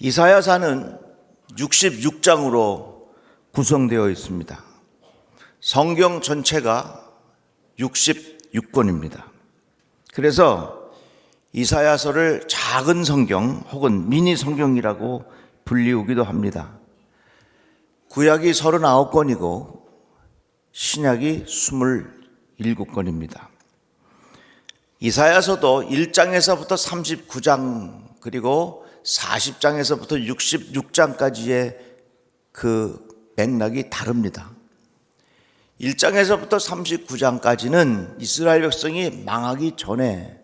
이사야서는 66장으로 구성되어 있습니다. 성경 전체가 66권입니다. 그래서 이사야서를 작은 성경 혹은 미니 성경이라고 불리우기도 합니다. 구약이 39권이고 신약이 27권입니다. 이사야서도 1장에서부터 39장 그리고 40장에서부터 66장까지의 그 맥락이 다릅니다. 1장에서부터 39장까지는 이스라엘 백성이 망하기 전에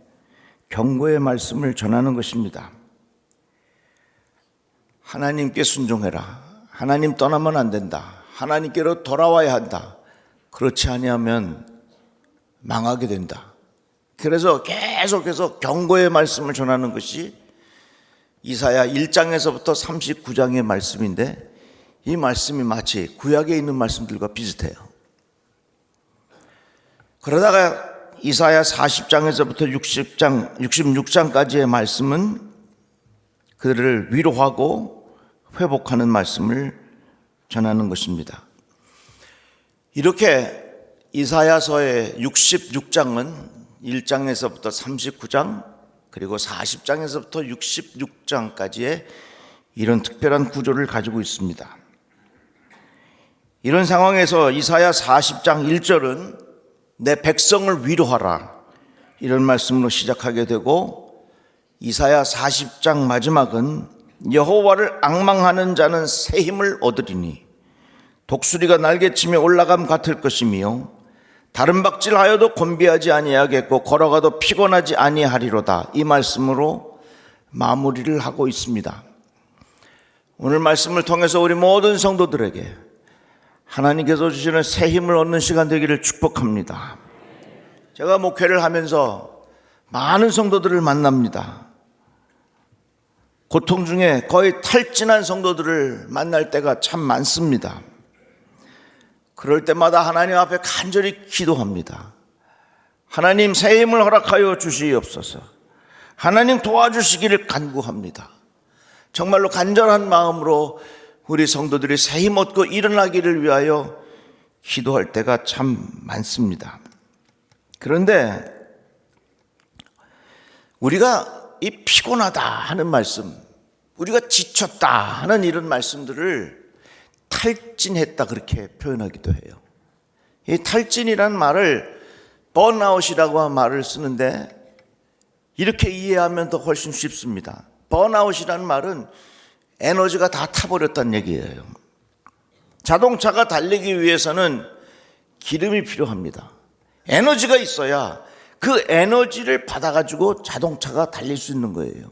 경고의 말씀을 전하는 것입니다. 하나님께 순종해라. 하나님 떠나면 안 된다. 하나님께로 돌아와야 한다. 그렇지 아니하면 망하게 된다. 그래서 계속해서 경고의 말씀을 전하는 것이 이사야 1장에서부터 39장의 말씀인데 이 말씀이 마치 구약에 있는 말씀들과 비슷해요. 그러다가 이사야 40장에서부터 66장까지의 말씀은 그들을 위로하고 회복하는 말씀을 전하는 것입니다. 이렇게 이사야서의 66장은 1장에서부터 39장 그리고 40장에서부터 66장까지의 이런 특별한 구조를 가지고 있습니다. 이런 상황에서 이사야 40장 1절은 내 백성을 위로하라 이런 말씀으로 시작하게 되고 이사야 40장 마지막은 여호와를 앙망하는 자는 새 힘을 얻으리니 독수리가 날개치며 올라감 같을 것이며 다른 박질하여도 곤비하지 아니하겠고 걸어가도 피곤하지 아니하리로다. 이 말씀으로 마무리를 하고 있습니다. 오늘 말씀을 통해서 우리 모든 성도들에게 하나님께서 주시는 새 힘을 얻는 시간 되기를 축복합니다. 제가 목회를 하면서 많은 성도들을 만납니다. 고통 중에 거의 탈진한 성도들을 만날 때가 참 많습니다. 그럴 때마다 하나님 앞에 간절히 기도합니다. 하나님 새 힘을 허락하여 주시옵소서. 하나님 도와주시기를 간구합니다. 정말로 간절한 마음으로 우리 성도들이 새 힘 얻고 일어나기를 위하여 기도할 때가 참 많습니다. 그런데 우리가 이 피곤하다 하는 말씀, 우리가 지쳤다 하는 이런 말씀들을 탈진했다 그렇게 표현하기도 해요. 이 탈진이라는 말을 번아웃이라고 말을 쓰는데 이렇게 이해하면 더 훨씬 쉽습니다. 번아웃이라는 말은 에너지가 다 타버렸다는 얘기예요. 자동차가 달리기 위해서는 기름이 필요합니다. 에너지가 있어야 그 에너지를 받아가지고 자동차가 달릴 수 있는 거예요.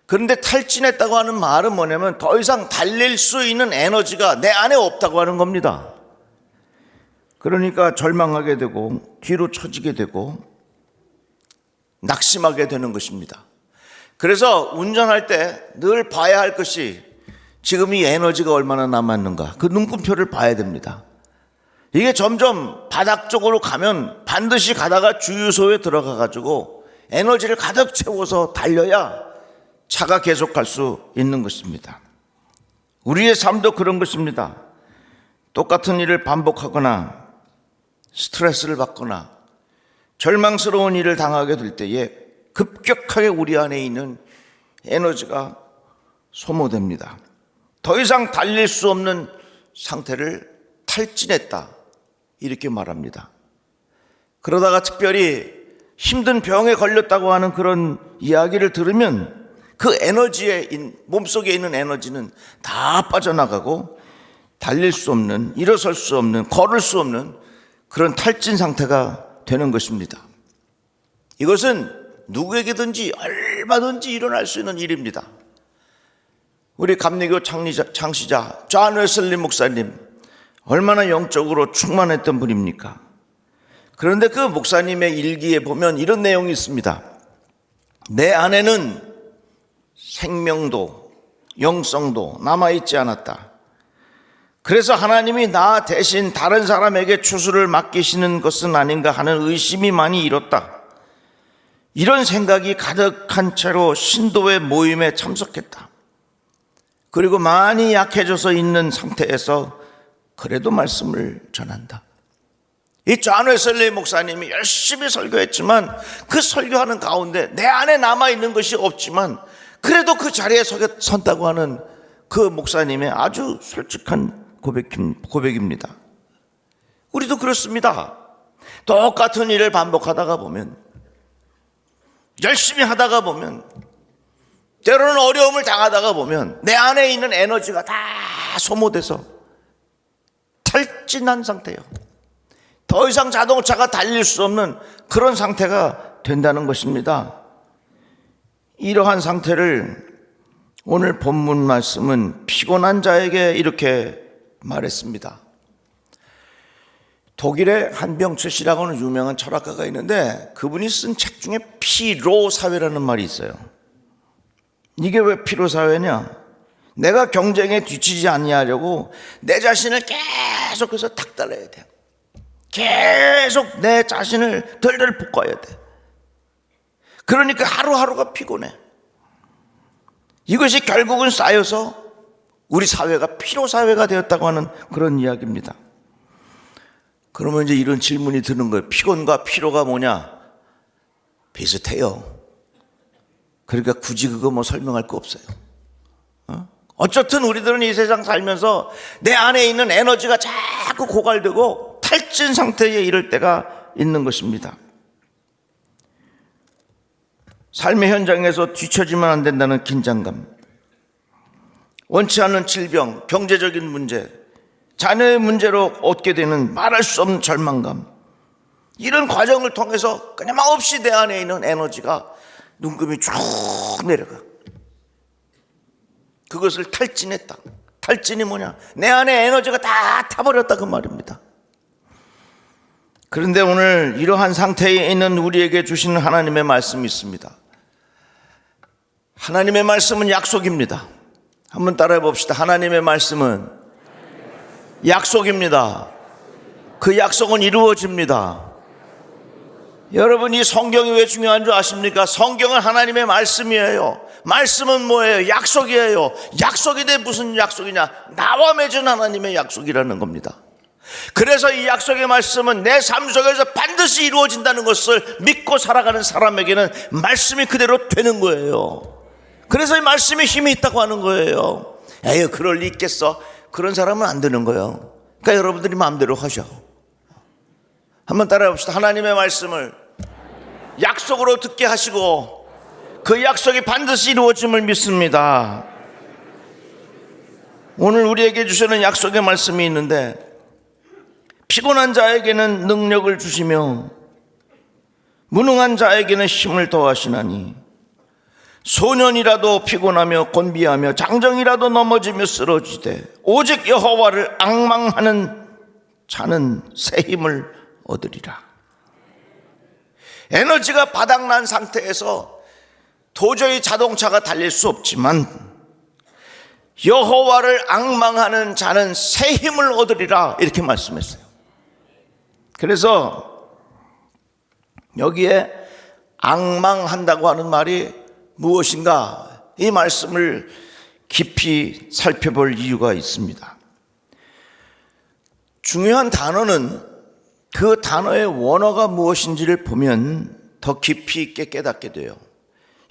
그런데 탈진했다고 하는 말은 뭐냐면 더 이상 달릴 수 있는 에너지가 내 안에 없다고 하는 겁니다. 그러니까 절망하게 되고 뒤로 처지게 되고 낙심하게 되는 것입니다. 그래서 운전할 때 늘 봐야 할 것이 지금 이 에너지가 얼마나 남았는가 그 눈금표를 봐야 됩니다. 이게 점점 바닥 쪽으로 가면 반드시 가다가 주유소에 들어가 가지고 에너지를 가득 채워서 달려야 차가 계속 갈 수 있는 것입니다. 우리의 삶도 그런 것입니다. 똑같은 일을 반복하거나 스트레스를 받거나 절망스러운 일을 당하게 될 때에 급격하게 우리 안에 있는 에너지가 소모됩니다. 더 이상 달릴 수 없는 상태를 탈진했다 이렇게 말합니다. 그러다가 특별히 힘든 병에 걸렸다고 하는 그런 이야기를 들으면 그 에너지에 몸속에 있는 에너지는 다 빠져나가고 달릴 수 없는, 일어설 수 없는, 걸을 수 없는 그런 탈진 상태가 되는 것입니다. 이것은 누구에게든지 얼마든지 일어날 수 있는 일입니다. 우리 감리교 창시자 존 웨슬리 목사님 얼마나 영적으로 충만했던 분입니까? 그런데 그 목사님의 일기에 보면 이런 내용이 있습니다. 내 안에는 생명도 영성도 남아있지 않았다. 그래서 하나님이 나 대신 다른 사람에게 추수를 맡기시는 것은 아닌가 하는 의심이 많이 일었다. 이런 생각이 가득한 채로 신도의 모임에 참석했다. 그리고 많이 약해져서 있는 상태에서 그래도 말씀을 전한다. 이 존 웨슬리 목사님이 열심히 설교했지만 그 설교하는 가운데 내 안에 남아있는 것이 없지만 그래도 그 자리에 선다고 하는 그 목사님의 아주 솔직한 고백입니다. 우리도 그렇습니다. 똑같은 일을 반복하다가 보면, 열심히 하다가 보면, 때로는 어려움을 당하다가 보면 내 안에 있는 에너지가 다 소모돼서 탈진한 상태예요. 더 이상 자동차가 달릴 수 없는 그런 상태가 된다는 것입니다. 이러한 상태를 오늘 본문 말씀은 피곤한 자에게 이렇게 말했습니다. 독일의 한병철 하는 유명한 철학가가 있는데 그분이 쓴 책 중에 피로사회라는 말이 있어요. 이게 왜 피로사회냐? 내가 경쟁에 뒤치지 아니하려고 내 자신을 계속해서 닥달해야 돼. 계속 내 자신을 덜덜 볶아야 돼. 그러니까 하루하루가 피곤해. 이것이 결국은 쌓여서 우리 사회가 피로사회가 되었다고 하는 그런 이야기입니다. 그러면 이제 이런 질문이 드는 거예요. 피곤과 피로가 뭐냐? 비슷해요. 그러니까 굳이 그거 뭐 설명할 거 없어요. 어쨌든 우리들은 이 세상 살면서 내 안에 있는 에너지가 자꾸 고갈되고 탈진 상태에 이를 때가 있는 것입니다. 삶의 현장에서 뒤처지면 안 된다는 긴장감, 원치 않는 질병, 경제적인 문제, 자녀의 문제로 얻게 되는 말할 수 없는 절망감, 이런 과정을 통해서 끊임없이 내 안에 있는 에너지가 눈금이 쭉 내려가. 그것을 탈진했다. 탈진이 뭐냐? 내 안에 에너지가 다 타버렸다 그 말입니다. 그런데 오늘 이러한 상태에 있는 우리에게 주시는 하나님의 말씀이 있습니다. 하나님의 말씀은 약속입니다. 한번 따라해 봅시다. 하나님의 말씀은 약속입니다. 그 약속은 이루어집니다. 여러분, 이 성경이 왜 중요한 줄 아십니까? 성경은 하나님의 말씀이에요. 말씀은 뭐예요? 약속이에요. 약속인데 무슨 약속이냐? 나와 맺은 하나님의 약속이라는 겁니다. 그래서 이 약속의 말씀은 내 삶 속에서 반드시 이루어진다는 것을 믿고 살아가는 사람에게는 말씀이 그대로 되는 거예요. 그래서 이 말씀에 힘이 있다고 하는 거예요. 에휴, 그럴 리 있겠어? 그런 사람은 안 되는 거예요. 그러니까 여러분들이 마음대로 하셔. 한번 따라해 봅시다. 하나님의 말씀을 약속으로 듣게 하시고 그 약속이 반드시 이루어짐을 믿습니다. 오늘 우리에게 주시는 약속의 말씀이 있는데, 피곤한 자에게는 능력을 주시며 무능한 자에게는 힘을 더하시나니 소년이라도 피곤하며 곤비하며 장정이라도 넘어지며 쓰러지되 오직 여호와를 앙망하는 자는 새 힘을 얻으리라. 에너지가 바닥난 상태에서 도저히 자동차가 달릴 수 없지만 여호와를 앙망하는 자는 새 힘을 얻으리라, 이렇게 말씀했어요. 그래서 여기에 앙망한다고 하는 말이 무엇인가, 이 말씀을 깊이 살펴볼 이유가 있습니다. 중요한 단어는 그 단어의 원어가 무엇인지를 보면 더 깊이 있게 깨닫게 돼요.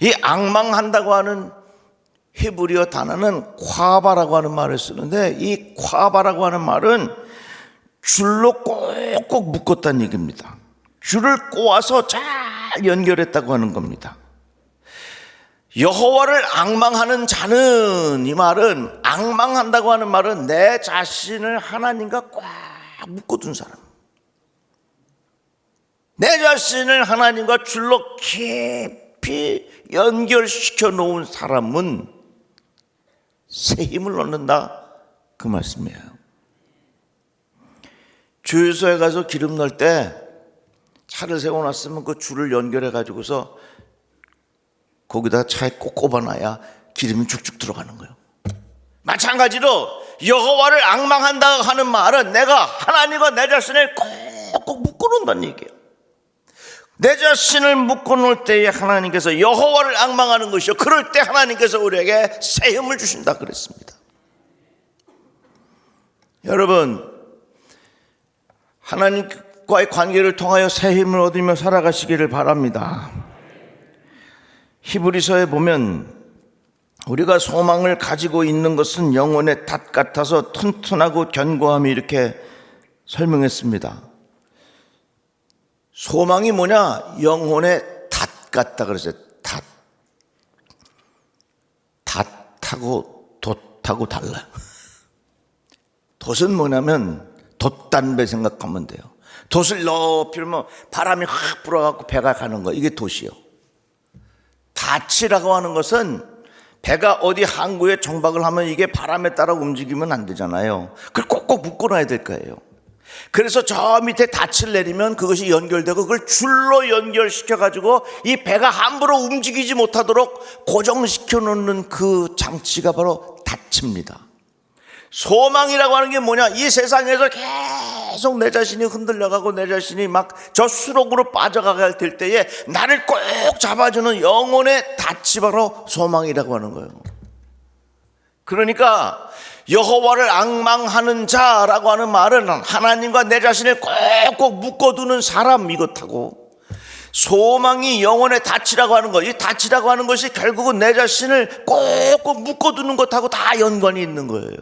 이 앙망한다고 하는 히브리어 단어는 콰바라고 하는 말을 쓰는데, 이 콰바라고 하는 말은 줄로 꼭꼭 묶었다는 얘기입니다. 줄을 꼬아서 잘 연결했다고 하는 겁니다. 여호와를 앙망하는 자는, 이 말은, 앙망한다고 하는 말은 내 자신을 하나님과 꽉 묶어둔 사람, 내 자신을 하나님과 줄로 깊이 연결시켜 놓은 사람은 새 힘을 얻는다, 그 말씀이에요. 주유소에 가서 기름 넣을 때 차를 세워놨으면 그 줄을 연결해 가지고서 거기다 차에 꼭 꼽아놔야 기름이 쭉쭉 들어가는 거예요. 마찬가지로 여호와를 앙망한다 하는 말은 내가 하나님과 내 자신을 꼭꼭 묶어놓는다는 얘기예요. 내 자신을 묶어놓을 때에 하나님께서 여호와를 앙망하는 것이요, 그럴 때 하나님께서 우리에게 새 힘을 주신다 그랬습니다. 여러분, 하나님과의 관계를 통하여 새 힘을 얻으며 살아가시기를 바랍니다. 히브리서에 보면 우리가 소망을 가지고 있는 것은 영혼의 닷 같아서 튼튼하고 견고함이 이렇게 설명했습니다. 소망이 뭐냐? 영혼의 닷 같다 그랬어요. 닷. 닷하고 돛하고 달라요. 돛은 뭐냐면 돛단배 생각하면 돼요. 돛을 높이 들면 바람이 확 불어갖고 배가 가는 거, 이게 돛이요. 닷이라고 하는 것은 배가 어디 항구에 정박을 하면 이게 바람에 따라 움직이면 안 되잖아요. 그걸 꼭꼭 묶어놔야 될 거예요. 그래서 저 밑에 닻을 내리면 그것이 연결되고 그걸 줄로 연결시켜가지고 이 배가 함부로 움직이지 못하도록 고정시켜 놓는 그 장치가 바로 닻입니다. 소망이라고 하는 게 뭐냐? 이 세상에서 계속 내 자신이 흔들려가고 내 자신이 막 저 수렁으로 빠져가게 될 때에 나를 꼭 잡아주는 영혼의 닻이 바로 소망이라고 하는 거예요. 그러니까 여호와를 앙망하는 자라고 하는 말은 하나님과 내 자신을 꼭꼭 묶어두는 사람, 이것하고 소망이 영혼의 닻이라고 하는 것, 이 닻이라고 하는 것이 결국은 내 자신을 꼭꼭 묶어두는 것하고 다 연관이 있는 거예요.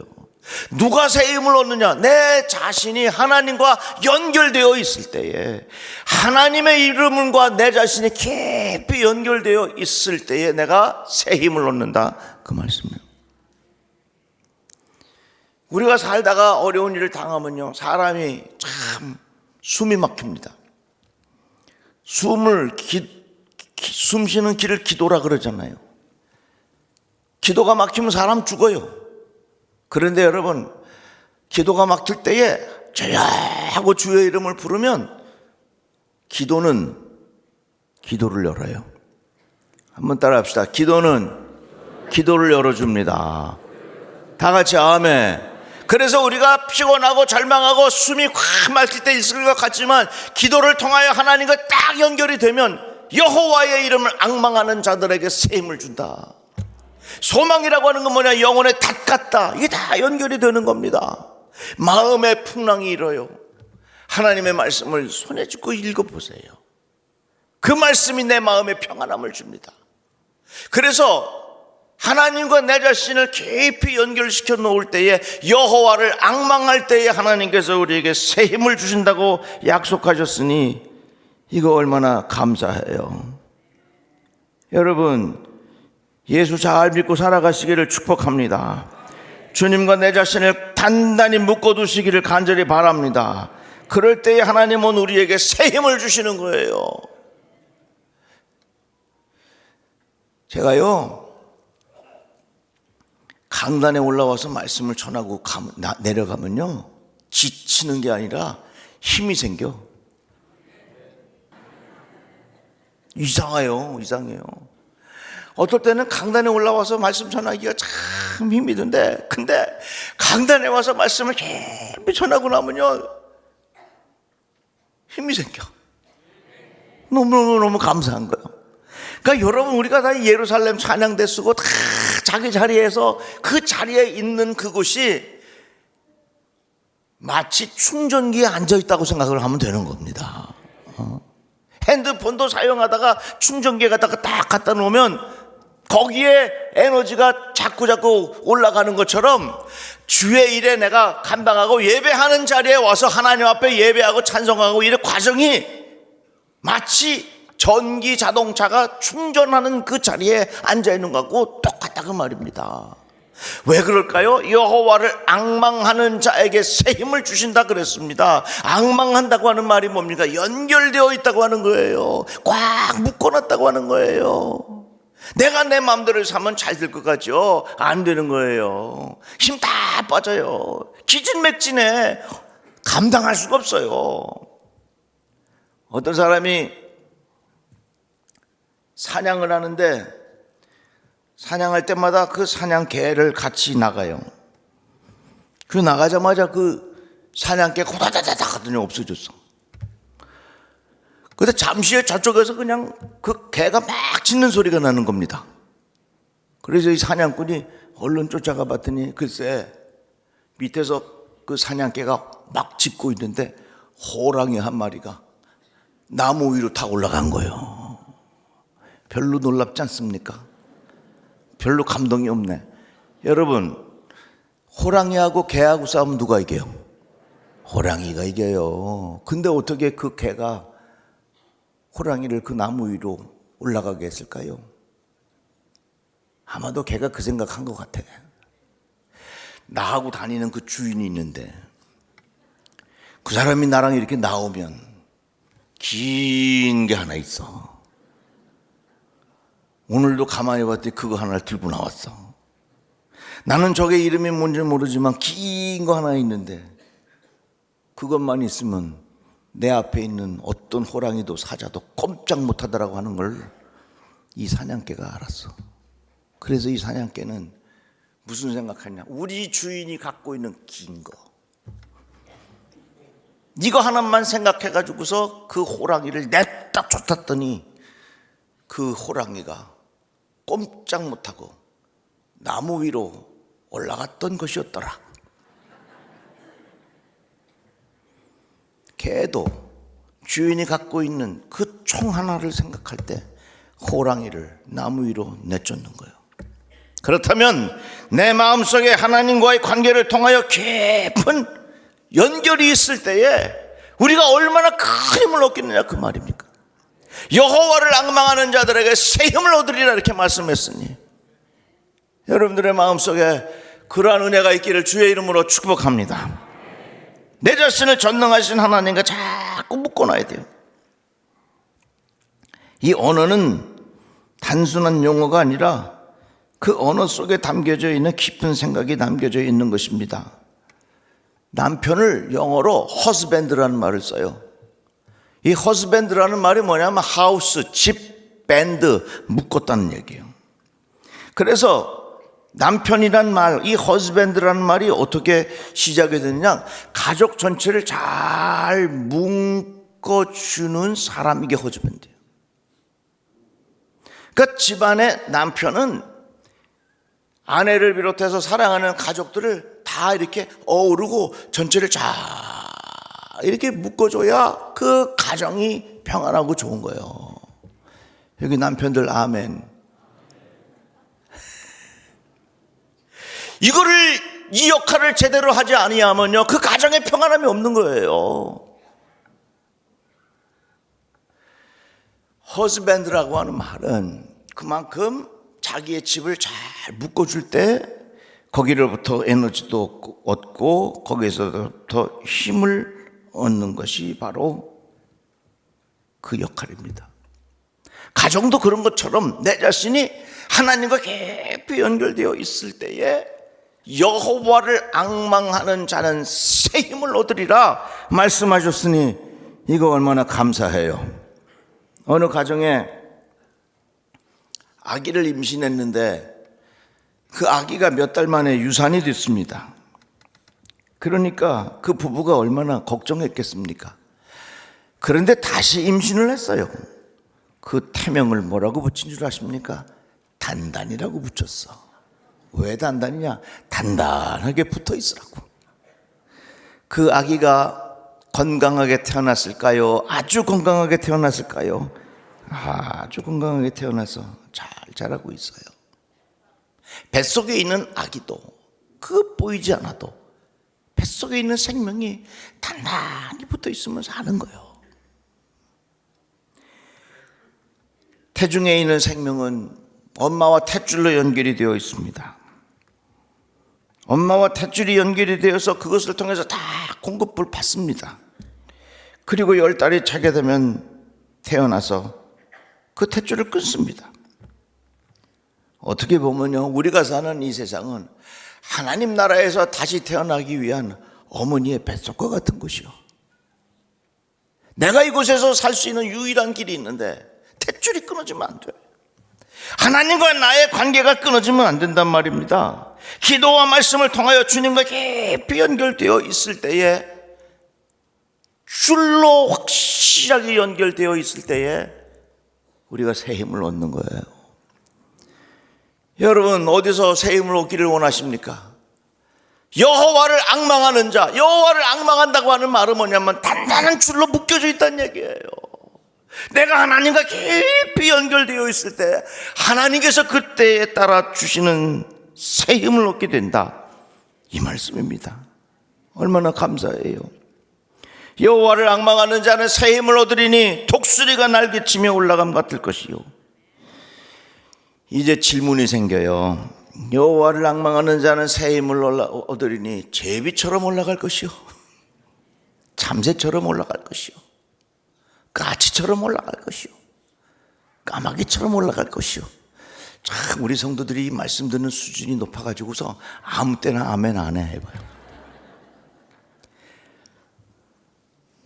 누가 새 힘을 얻느냐? 내 자신이 하나님과 연결되어 있을 때에, 하나님의 이름과 내 자신이 깊이 연결되어 있을 때에 내가 새 힘을 얻는다, 그 말씀이에요. 우리가 살다가 어려운 일을 당하면요, 사람이 참 숨이 막힙니다. 숨 쉬는 길을 기도라 그러잖아요. 기도가 막히면 사람 죽어요. 그런데 여러분, 기도가 막힐 때에 조용하고 주의 이름을 부르면 기도는 기도를 열어요. 한번 따라 합시다. 기도는 기도를 열어줍니다. 다 같이 아멘. 그래서 우리가 피곤하고 절망하고 숨이 확 막힐 때 있을 것 같지만 기도를 통하여 하나님과 딱 연결이 되면 여호와의 이름을 앙망하는 자들에게 새 힘을 준다. 소망이라고 하는 건 뭐냐? 영혼의 닷 같다. 이게 다 연결이 되는 겁니다. 마음의 풍랑이 일어요. 하나님의 말씀을 손에 쥐고 읽어보세요. 그 말씀이 내 마음에 평안함을 줍니다. 그래서 하나님과 내 자신을 깊이 연결시켜 놓을 때에, 여호와를 앙망할 때에 하나님께서 우리에게 새 힘을 주신다고 약속하셨으니 이거 얼마나 감사해요. 여러분, 예수 잘 믿고 살아가시기를 축복합니다. 주님과 내 자신을 단단히 묶어두시기를 간절히 바랍니다. 그럴 때에 하나님은 우리에게 새 힘을 주시는 거예요. 제가요, 강단에 올라와서 말씀을 전하고 내려가면요, 지치는 게 아니라 힘이 생겨. 이상해요. 어떨 때는 강단에 올라와서 말씀 전하기가 참 힘이 든데, 근데 강단에 와서 말씀을 깊이 전하고 나면요, 힘이 생겨. 너무너무 감사한 거예요. 그러니까 여러분, 우리가 다 예루살렘 찬양대 쓰고 다 자기 자리에서 그 자리에 있는 그곳이 마치 충전기에 앉아있다고 생각을 하면 되는 겁니다. 핸드폰도 사용하다가 충전기에 갖다가 딱 갖다 놓으면 거기에 에너지가 자꾸 올라가는 것처럼 주의 일에 내가 감당하고 예배하는 자리에 와서 하나님 앞에 예배하고 찬송하고 이런 과정이 마치 전기 자동차가 충전하는 그 자리에 앉아있는 것하고 똑같다, 그 말입니다. 왜 그럴까요? 여호와를 앙망하는 자에게 새 힘을 주신다 그랬습니다. 앙망한다고 하는 말이 뭡니까? 연결되어 있다고 하는 거예요. 꽉 묶어놨다고 하는 거예요. 내가 내 마음대로 사면 잘 될 것 같죠? 안 되는 거예요. 힘 다 빠져요. 기진맥진해. 감당할 수가 없어요. 어떤 사람이 사냥을 하는데 사냥할 때마다 그 사냥개를 같이 나가요. 그 나가자마자 그 사냥개가 호다다다닥 하더니 없어졌어. 근데 잠시 후에 저쪽에서 그냥 그 개가 막 짖는 소리가 나는 겁니다. 그래서 이 사냥꾼이 얼른 쫓아가 봤더니 글쎄 밑에서 그 사냥개가 막 짖고 있는데 호랑이 한 마리가 나무 위로 다 올라간 거예요. 별로 놀랍지 않습니까? 별로 감동이 없네. 여러분, 호랑이하고 개하고 싸우면 누가 이겨요? 호랑이가 이겨요. 근데 어떻게 그 개가 호랑이를 그 나무 위로 올라가게 했을까요? 아마도 개가 그 생각한 것 같아. 나하고 다니는 그 주인이 있는데 그 사람이 나랑 이렇게 나오면 긴 게 하나 있어. 오늘도 가만히 봤더니 그거 하나를 들고 나왔어. 나는 저게 이름이 뭔지 모르지만 긴 거 하나 있는데 그것만 있으면 내 앞에 있는 어떤 호랑이도 사자도 꼼짝 못하더라고 하는 걸 이 사냥개가 알았어. 그래서 이 사냥개는 무슨 생각하냐? 우리 주인이 갖고 있는 긴 거, 이거 하나만 생각해가지고서 그 호랑이를 냈다 쫓았더니 그 호랑이가 꼼짝 못하고 나무 위로 올라갔던 것이었더라. 개도 주인이 갖고 있는 그 총 하나를 생각할 때 호랑이를 나무 위로 내쫓는 거예요. 그렇다면 내 마음속에 하나님과의 관계를 통하여 깊은 연결이 있을 때에 우리가 얼마나 큰 힘을 얻겠느냐 그 말입니까? 여호와를 앙망하는 자들에게 새 힘을 얻으리라 이렇게 말씀했으니 여러분들의 마음속에 그러한 은혜가 있기를 주의 이름으로 축복합니다. 내 자신을 전능하신 하나님과 자꾸 묶어놔야 돼요. 이 언어는 단순한 용어가 아니라 그 언어 속에 담겨져 있는 깊은 생각이 담겨져 있는 것입니다. 남편을 영어로 husband라는 말을 써요. 이 husband라는 말이 뭐냐면 하우스, 집, 밴드, 묶었다는 얘기예요. 그래서 남편이란 말, 이 husband라는 말이 어떻게 시작이 되느냐, 가족 전체를 잘 묶어주는 사람이 이게 husband예요. 그러니까 집안의 남편은 아내를 비롯해서 사랑하는 가족들을 다 이렇게 어우르고 전체를 잘 이렇게 묶어줘야 그 가정이 평안하고 좋은 거예요. 여기 남편들 아멘. 이 역할을 제대로 하지 아니하면요 그 가정에 평안함이 없는 거예요. husband라고 하는 말은 그만큼 자기의 집을 잘 묶어줄 때 거기로부터 에너지도 얻고 거기에서부터 힘을 얻는 것이 바로 그 역할입니다. 가정도 그런 것처럼 내 자신이 하나님과 깊이 연결되어 있을 때에 여호와를 앙망하는 자는 새 힘을 얻으리라 말씀하셨으니 이거 얼마나 감사해요. 어느 가정에 아기를 임신했는데 그 아기가 몇 달 만에 유산이 됐습니다. 그러니까 그 부부가 얼마나 걱정했겠습니까? 그런데 다시 임신을 했어요. 그 태명을 뭐라고 붙인 줄 아십니까? 단단이라고 붙였어. 왜 단단이냐? 단단하게 붙어 있으라고. 그 아기가 건강하게 태어났을까요? 아주 건강하게 태어났을까요? 아주 건강하게 태어나서 잘 자라고 있어요. 뱃속에 있는 아기도 그 보이지 않아도 뱃속에 있는 생명이 단단히 붙어 있으면 사는 거예요. 태중에 있는 생명은 엄마와 탯줄로 연결이 되어 있습니다. 엄마와 탯줄이 연결이 되어서 그것을 통해서 다 공급을 받습니다. 그리고 10달이 차게 되면 태어나서 그 탯줄을 끊습니다. 어떻게 보면요, 우리가 사는 이 세상은 하나님 나라에서 다시 태어나기 위한 어머니의 뱃속과 같은 곳이요. 내가 이곳에서 살 수 있는 유일한 길이 있는데 탯줄이 끊어지면 안 돼요. 하나님과 나의 관계가 끊어지면 안 된단 말입니다. 기도와 말씀을 통하여 주님과 깊이 연결되어 있을 때에 줄로 확실하게 연결되어 있을 때에 우리가 새 힘을 얻는 거예요. 여러분, 어디서 새 힘을 얻기를 원하십니까? 여호와를 앙망하는 자, 여호와를 앙망한다고 하는 말은 뭐냐면 단단한 줄로 묶여져 있다는 얘기예요. 내가 하나님과 깊이 연결되어 있을 때 하나님께서 그때에 따라 주시는 새 힘을 얻게 된다, 이 말씀입니다. 얼마나 감사해요. 여호와를 앙망하는 자는 새 힘을 얻으리니 독수리가 날개치며 올라감 같을 것이요. 이제 질문이 생겨요. 여호와를 앙망하는 자는 새 힘을 얻으리니 제비처럼 올라갈 것이요, 참새처럼 올라갈 것이요, 까치처럼 올라갈 것이요, 까마귀처럼 올라갈 것이요. 참 우리 성도들이 이 말씀 듣는 수준이 높아가지고서 아무 때나 아멘 안 해봐요.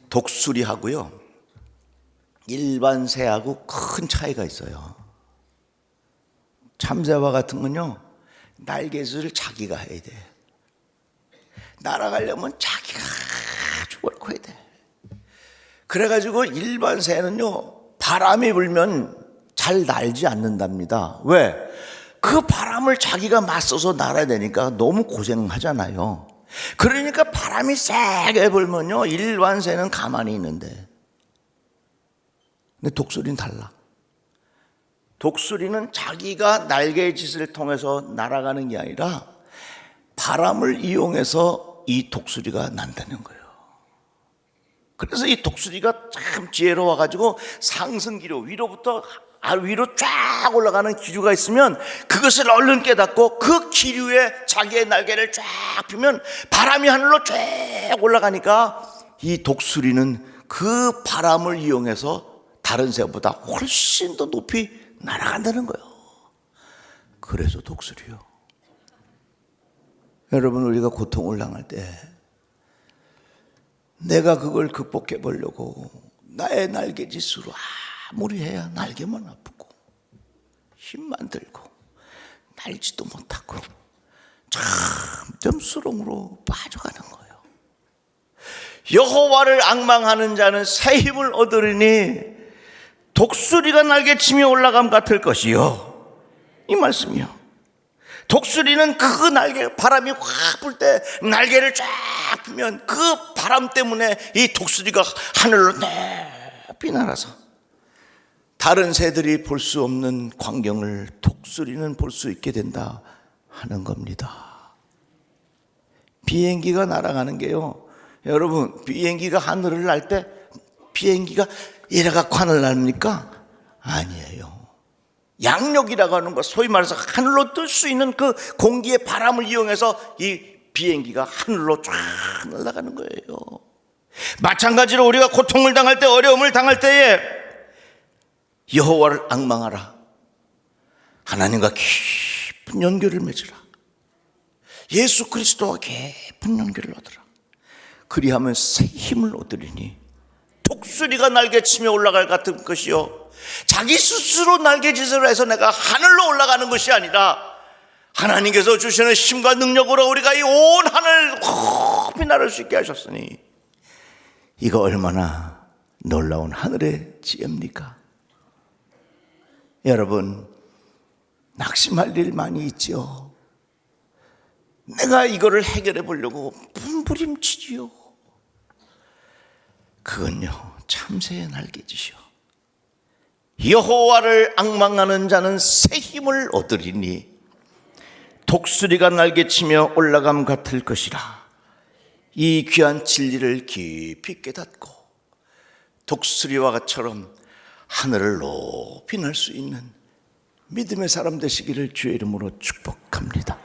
독수리하고요 일반 새하고 큰 차이가 있어요. 참새와 같은 건요 날개짓을 자기가 해야 돼. 날아가려면 자기가 죽어놓고 해야 돼. 그래가지고 일반 새는요 바람이 불면 잘 날지 않는답니다. 왜? 그 바람을 자기가 맞서서 날아야 되니까 너무 고생하잖아요. 그러니까 바람이 세게 불면요 일반 새는 가만히 있는데, 근데 독수리는 달라. 독수리는 자기가 날개짓을 통해서 날아가는 게 아니라 바람을 이용해서 이 독수리가 난다는 거예요. 그래서 이 독수리가 참 지혜로워가지고 상승기류, 위로부터 위로 쫙 올라가는 기류가 있으면 그것을 얼른 깨닫고 그 기류에 자기의 날개를 쫙 펴면 바람이 하늘로 쫙 올라가니까 이 독수리는 그 바람을 이용해서 다른 새보다 훨씬 더 높이 날아간다는 거예요. 그래서 독수리요. 여러분, 우리가 고통을 당할 때 내가 그걸 극복해 보려고 나의 날개짓으로 아무리 해야 날개만 아프고 힘만 들고 날지도 못하고 점점 수렁으로 빠져가는 거예요. 여호와를 앙망하는 자는 새 힘을 얻으리니 독수리가 날개치며 올라감 같을 것이요, 이 말씀이요. 독수리는 그 날개, 바람이 확 불 때 날개를 쫙 펴면 그 바람 때문에 이 독수리가 하늘로 높이 날아서 다른 새들이 볼 수 없는 광경을 독수리는 볼 수 있게 된다 하는 겁니다. 비행기가 날아가는 게요, 여러분, 비행기가 하늘을 날 때 비행기가 이래갖고 하늘 납니까? 아니에요. 양력이라고 하는 것, 소위 말해서 하늘로 뜰 수 있는 그 공기의 바람을 이용해서 이 비행기가 하늘로 쫙 날아가는 거예요. 마찬가지로 우리가 고통을 당할 때, 어려움을 당할 때에 여호와를 앙망하라. 하나님과 깊은 연결을 맺으라. 예수 그리스도와 깊은 연결을 얻으라. 그리하면 새 힘을 얻으리니 독수리가 날개치며 올라갈 같은 것이요, 자기 스스로 날개짓을 해서 내가 하늘로 올라가는 것이 아니라 하나님께서 주시는 힘과 능력으로 우리가 이 온 하늘 높이 날을 수 있게 하셨으니 이거 얼마나 놀라운 하늘의 지혜입니까? 여러분, 낙심할 일 많이 있죠. 내가 이거를 해결해 보려고 몸부림치지요. 그건요 참새의 날개짓이요. 여호와를 앙망하는 자는 새 힘을 얻으리니 독수리가 날개치며 올라감 같을 것이라. 이 귀한 진리를 깊이 깨닫고 독수리와 같처럼 하늘을 높이 날 수 있는 믿음의 사람 되시기를 주의 이름으로 축복합니다.